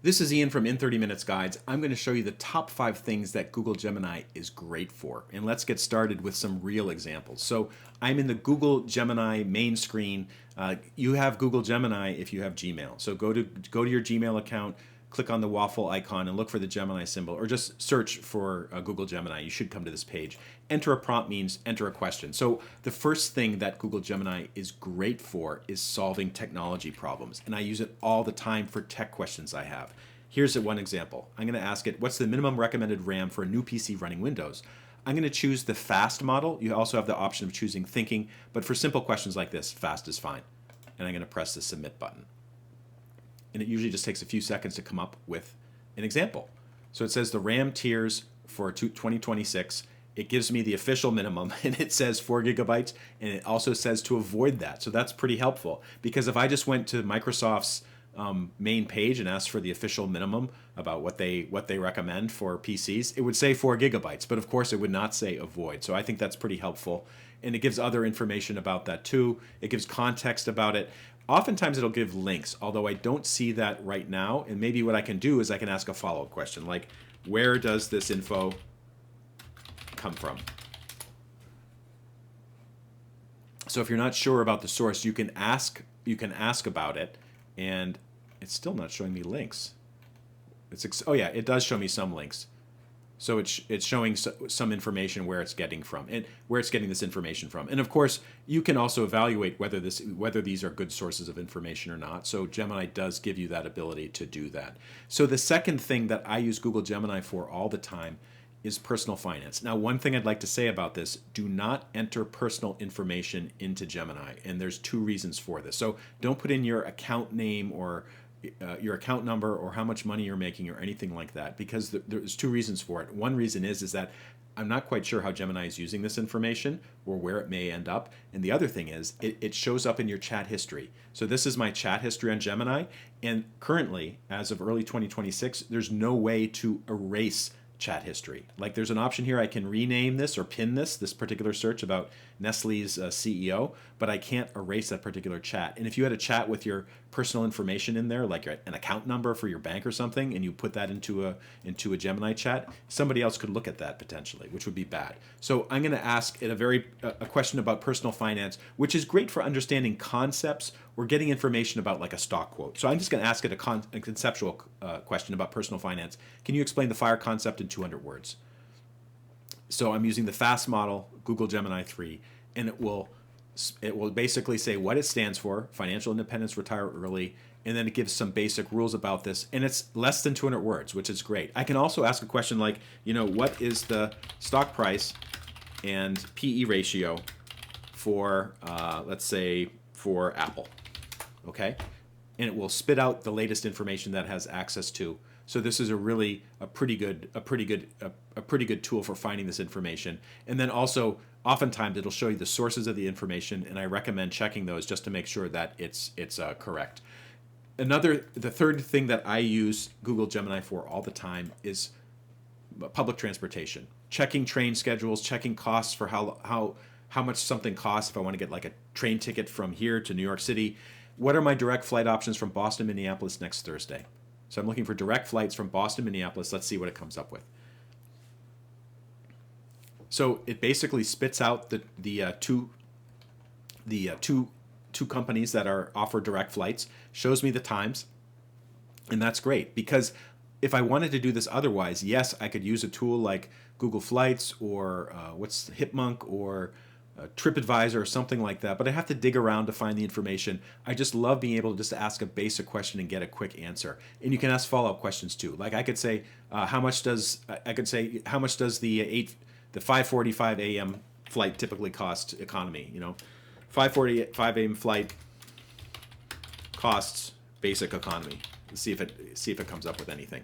This is Ian from In 30 Minutes Guides. I'm going to show you the top 5 things that Google Gemini is great for. And let's get started with some real examples. So I'm in the Google Gemini main screen. You have Google Gemini if you have Gmail. So go to your Gmail account, click on the waffle icon and look for the Gemini symbol, or just search for Google Gemini. You should come to this page. Enter a prompt means enter a question. So the first thing that Google Gemini is great for is solving technology problems. And I use it all the time for tech questions I have. Here's one example. I'm going to ask it, what's the minimum recommended RAM for a new PC running Windows? I'm going to choose the fast model. You also have the option of choosing thinking, but for simple questions like this, fast is fine. And I'm going to press the submit button. And it usually just takes a few seconds to come up with an example. So it says the RAM tiers for 2026. It gives me the official minimum, and it says 4 gigabytes, and it also says to avoid that. So that's pretty helpful, because if I just went to Microsoft's main page and asked for the official minimum about what they recommend for PCs, it would say 4 gigabytes, but of course it would not say avoid. So I think that's pretty helpful, and it gives other information about that too. It gives context about it. Oftentimes it'll give links, although I don't see that right now. And maybe what I can do is I can ask a follow-up question, like, where does this info come from? So if you're not sure about the source, you can ask about it, and it's still not showing me links. Oh yeah, it does show me some links. So it's showing some information where it's getting from and where it's getting this information from. And of course, you can also evaluate whether these are good sources of information or not. So Gemini does give you that ability to do that. So the second thing that I use Google Gemini for all the time is personal finance. Now, one thing I'd like to say about this, do not enter personal information into Gemini. And there's 2 reasons for this. So don't put in your account name or your account number or how much money you're making or anything like that, because there's 2 reasons for it. One reason is that I'm not quite sure how Gemini is using this information or where it may end up. And the other thing is it shows up in your chat history. So this is my chat history on Gemini. And currently, as of early 2026, there's no way to erase chat history. Like, there's an option here, I can rename this or pin this particular search about Nestle's CEO, but I can't erase that particular chat. And if you had a chat with your personal information in there, like an account number for your bank or something, and you put that into a Gemini chat, somebody else could look at that potentially, which would be bad. So I'm going to ask it a question about personal finance, which is great for understanding concepts or getting information about like a stock quote. So I'm just going to ask it a conceptual question about personal finance. Can you explain the FIRE concept in 200 words? So I'm using the fast model, Google Gemini 3, and it will basically say what it stands for: financial independence, retire early, and then it gives some basic rules about this, and it's less than 200 words, which is great. I can also ask a question like, what is the stock price and PE ratio for, let's say, for Apple, okay? And it will spit out the latest information that it has access to. So this is a pretty good tool for finding this information. And then also, oftentimes it'll show you the sources of the information, and I recommend checking those just to make sure that it's correct. The third thing that I use Google Gemini for all the time is public transportation, checking train schedules, checking costs for how much something costs if I want to get like a train ticket from here to New York City. What are my direct flight options from Boston, Minneapolis next Thursday? So I'm looking for direct flights from Boston, Minneapolis. Let's see what it comes up with. So it basically spits out the two companies that are offer direct flights, shows me the times, and that's great, because if I wanted to do this otherwise, yes, I could use a tool like Google Flights or Hipmunk or TripAdvisor or something like that, but I have to dig around to find the information. I just love being able to just ask a basic question and get a quick answer. And you can ask follow-up questions too. Like I could say, how much does the 5:45 a.m. flight typically cost economy? 5:45 a.m. flight costs basic economy. Let's see if it comes up with anything.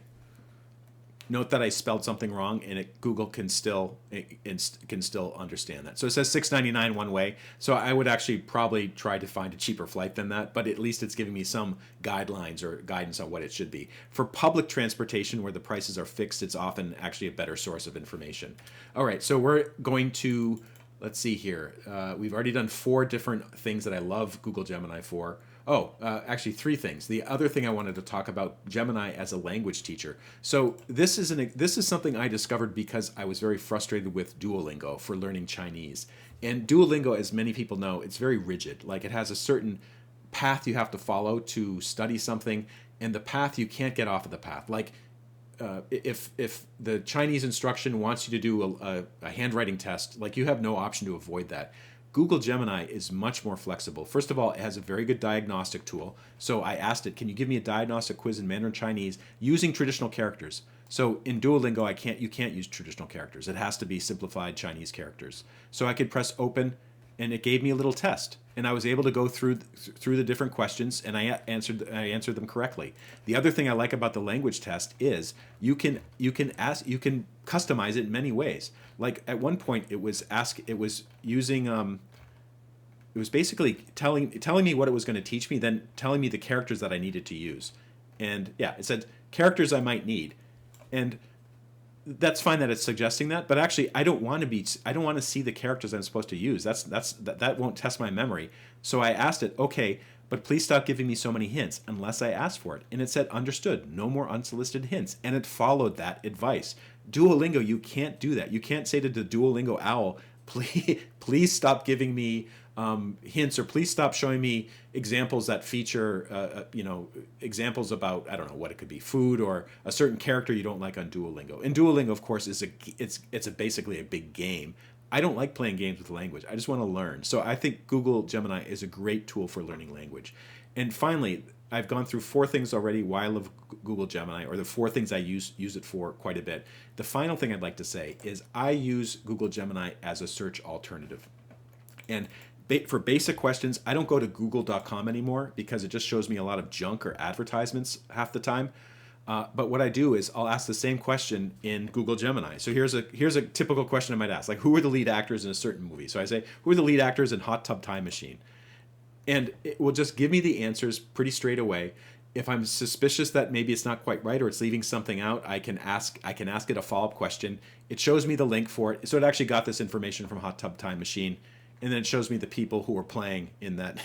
Note that I spelled something wrong, and Google can still understand that. So it says $6.99 one way. So I would actually probably try to find a cheaper flight than that, but at least it's giving me some guidelines or guidance on what it should be. For public transportation, where the prices are fixed, it's often actually a better source of information. All right, so we're going to, let's see here. We've already done 4 different things that I love Google Gemini for. Actually, three things. The other thing I wanted to talk about, Gemini as a language teacher. So this is something I discovered because I was very frustrated with Duolingo for learning Chinese. And Duolingo, as many people know, it's very rigid. Like it has a certain path you have to follow to study something, and the path you can't get off of the path. Like if the Chinese instruction wants you to do a handwriting test, like you have no option to avoid that. Google Gemini is much more flexible. First of all, it has a very good diagnostic tool. So I asked it, can you give me a diagnostic quiz in Mandarin Chinese using traditional characters? So in Duolingo, you can't use traditional characters. It has to be simplified Chinese characters. So I could press open, and it gave me a little test, and I was able to go through the different questions, and I answered them correctly. The other thing I like about the language test is you can customize it in many ways. Like at one point, it was basically telling me what it was going to teach me, then telling me the characters that I needed to use, and yeah, it said characters I might need, and that's fine that it's suggesting that, but actually I don't want to see the characters I'm supposed to use. That won't test my memory. So I asked it, okay, but please stop giving me so many hints unless I ask for it. And it said, understood, no more unsolicited hints. And it followed that advice. Duolingo, you can't do that. You can't say to the Duolingo owl, please stop giving me hints, or please stop showing me examples that feature, examples about, I don't know what it could be, food or a certain character you don't like on Duolingo. And Duolingo, of course, it's basically a big game. I don't like playing games with language. I just want to learn. So I think Google Gemini is a great tool for learning language. And finally, I've gone through 4 things already why I love Google Gemini, or the 4 things I use it for quite a bit. The final thing I'd like to say is I use Google Gemini as a search alternative. And for basic questions, I don't go to google.com anymore because it just shows me a lot of junk or advertisements half the time. But what I do is I'll ask the same question in Google Gemini. So here's a typical question I might ask, like, who are the lead actors in a certain movie? So I say, who are the lead actors in Hot Tub Time Machine? And it will just give me the answers pretty straight away. If I'm suspicious that maybe it's not quite right or it's leaving something out, I can ask it a follow-up question. It shows me the link for it. So it actually got this information from Hot Tub Time Machine. And then it shows me the people who are playing in that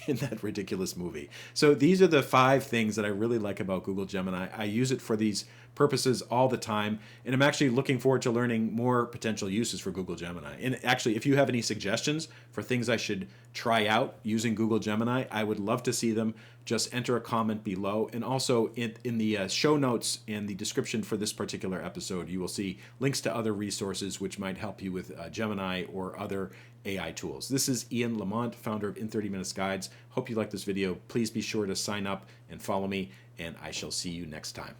in that ridiculous movie. So these are the 5 things that I really like about Google Gemini. I use it for these purposes all the time, and I'm actually looking forward to learning more potential uses for Google Gemini. And actually, if you have any suggestions for things I should try out using Google Gemini, I would love to see them. Just enter a comment below. And also in the show notes and the description for this particular episode, you will see links to other resources which might help you with Gemini or other AI tools. This is Ian Lamont, founder of In 30 Minutes Guides. Hope you liked this video. Please be sure to sign up and follow me, and I shall see you next time.